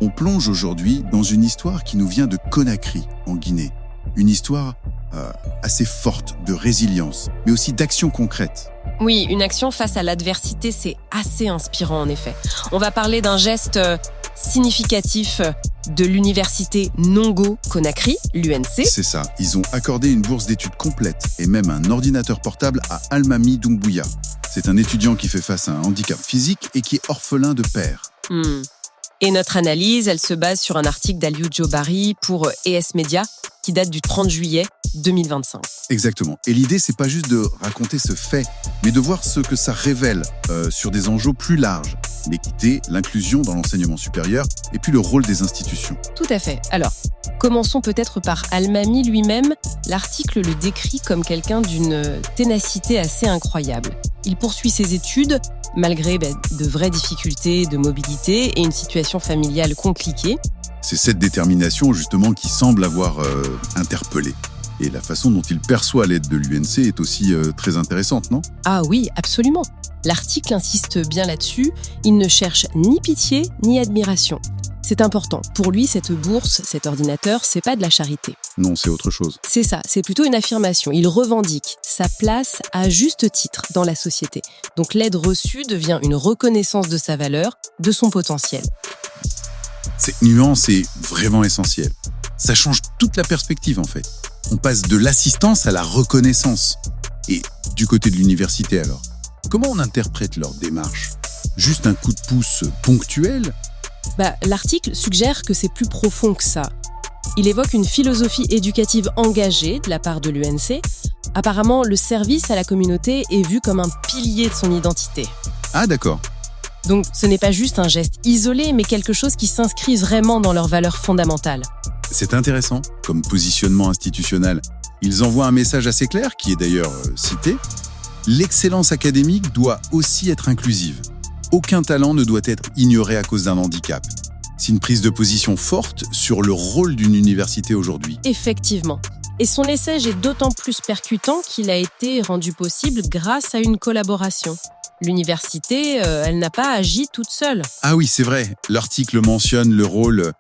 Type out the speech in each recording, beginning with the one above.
On plonge aujourd'hui dans une histoire qui nous vient de Conakry, en Guinée. Une histoire assez forte de résilience, mais aussi d'action concrète. Oui, une action face à l'adversité, c'est assez inspirant en effet. On va parler d'un geste significatif de l'université Nongo Conakry, l'UNC. C'est ça, ils ont accordé une bourse d'études complète et même un ordinateur portable à Almami Doumbouya. C'est un étudiant qui fait face à un handicap physique et qui est orphelin de père. Et notre analyse, elle se base sur un article d'Aliou Djobari pour ES Media qui date du 30 juillet 2025. Exactement. Et l'idée, c'est pas juste de raconter ce fait, mais de voir ce que ça révèle sur des enjeux plus larges. L'équité, l'inclusion dans l'enseignement supérieur et puis le rôle des institutions. Tout à fait. Alors, commençons peut-être par Almami lui-même. L'article le décrit comme quelqu'un d'une ténacité assez incroyable. Il poursuit ses études malgré de vraies difficultés de mobilité et une situation familiale compliquée. C'est cette détermination justement qui semble avoir interpellé. Et la façon dont il perçoit l'aide de l'UNC est aussi très intéressante, non ? Ah oui, absolument. L'article insiste bien là-dessus. Il ne cherche ni pitié ni admiration. C'est important. Pour lui, cette bourse, cet ordinateur, c'est pas de la charité. Non, c'est autre chose. C'est ça, c'est plutôt une affirmation. Il revendique sa place à juste titre dans la société. Donc l'aide reçue devient une reconnaissance de sa valeur, de son potentiel. Cette nuance est vraiment essentielle. Ça change toute la perspective en fait. On passe de l'assistance à la reconnaissance. Et du côté de l'université alors, comment on interprète leur démarche ? Juste un coup de pouce ponctuel ? L'article suggère que c'est plus profond que ça. Il évoque une philosophie éducative engagée de la part de l'UNC. Apparemment, le service à la communauté est vu comme un pilier de son identité. Ah d'accord. Donc ce n'est pas juste un geste isolé, mais quelque chose qui s'inscrit vraiment dans leurs valeurs fondamentales. C'est intéressant, comme positionnement institutionnel. Ils envoient un message assez clair, qui est d'ailleurs cité. L'excellence académique doit aussi être inclusive. Aucun talent ne doit être ignoré à cause d'un handicap. C'est une prise de position forte sur le rôle d'une université aujourd'hui. Effectivement. Et son message est d'autant plus percutant qu'il a été rendu possible grâce à une collaboration. L'université, elle n'a pas agi toute seule. Ah oui, c'est vrai. L'article mentionne le rôle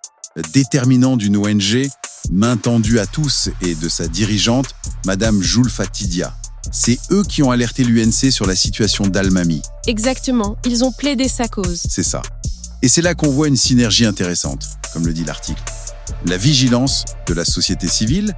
déterminant d'une ONG, main tendue à tous, et de sa dirigeante, Madame Jules Fatidia. C'est eux qui ont alerté l'UNC sur la situation d'Almami. Exactement, ils ont plaidé sa cause. C'est ça. Et c'est là qu'on voit une synergie intéressante, comme le dit l'article. La vigilance de la société civile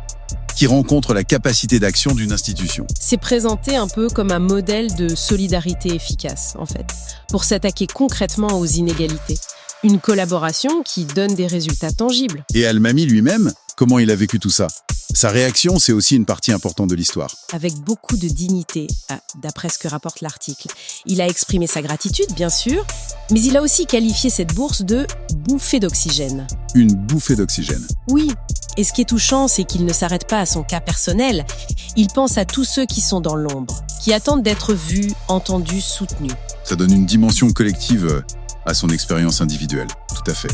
qui rencontre la capacité d'action d'une institution. C'est présenté un peu comme un modèle de solidarité efficace, en fait, pour s'attaquer concrètement aux inégalités. Une collaboration qui donne des résultats tangibles. Et Almami lui-même, comment il a vécu tout ça ? Sa réaction, c'est aussi une partie importante de l'histoire. Avec beaucoup de dignité, d'après ce que rapporte l'article. Il a exprimé sa gratitude, bien sûr, mais il a aussi qualifié cette bourse de « bouffée d'oxygène ». Une bouffée d'oxygène. Oui, et ce qui est touchant, c'est qu'il ne s'arrête pas à son cas personnel. Il pense à tous ceux qui sont dans l'ombre, qui attendent d'être vus, entendus, soutenus. Ça donne une dimension collective à son expérience individuelle, tout à fait.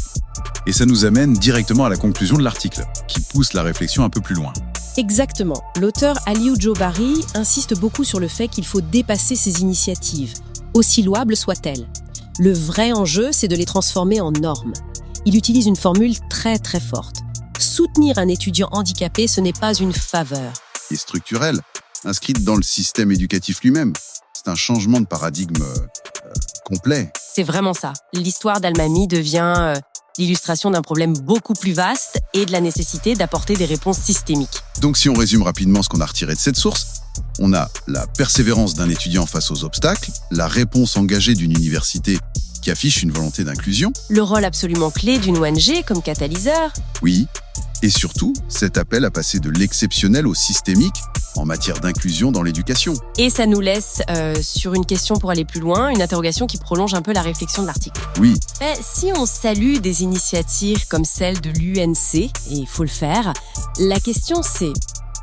Et ça nous amène directement à la conclusion de l'article, qui pousse la réflexion un peu plus loin. Exactement. L'auteur Aliou Djobari insiste beaucoup sur le fait qu'il faut dépasser ces initiatives, aussi louables soient-elles. Le vrai enjeu, c'est de les transformer en normes. Il utilise une formule très très forte. Soutenir un étudiant handicapé, ce n'est pas une faveur. Et structurelle, inscrite dans le système éducatif lui-même. C'est un changement de paradigme complet. C'est vraiment ça. L'histoire d'Almami devient l'illustration d'un problème beaucoup plus vaste et de la nécessité d'apporter des réponses systémiques. Donc si on résume rapidement ce qu'on a retiré de cette source, on a la persévérance d'un étudiant face aux obstacles, la réponse engagée d'une université qui affiche une volonté d'inclusion. Le rôle absolument clé d'une ONG comme catalyseur. Oui, et surtout, cet appel à passer de l'exceptionnel au systémique en matière d'inclusion dans l'éducation. Et ça nous laisse sur une question pour aller plus loin, une interrogation qui prolonge un peu la réflexion de l'article. Oui. Mais si on salue des initiatives comme celle de l'UNC, et il faut le faire, la question c'est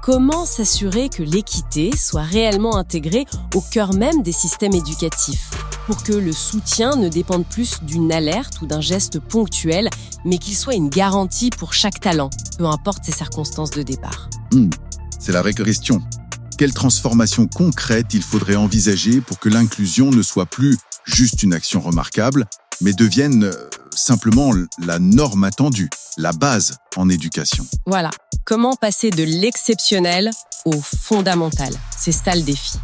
comment s'assurer que l'équité soit réellement intégrée au cœur même des systèmes éducatifs, pour que le soutien ne dépende plus d'une alerte ou d'un geste ponctuel, mais qu'il soit une garantie pour chaque talent, peu importe ses circonstances de départ. C'est la vraie question. Quelle transformation concrète il faudrait envisager pour que l'inclusion ne soit plus juste une action remarquable, mais devienne simplement la norme attendue, la base en éducation. Voilà, comment passer de l'exceptionnel au fondamental? C'est ça le défi.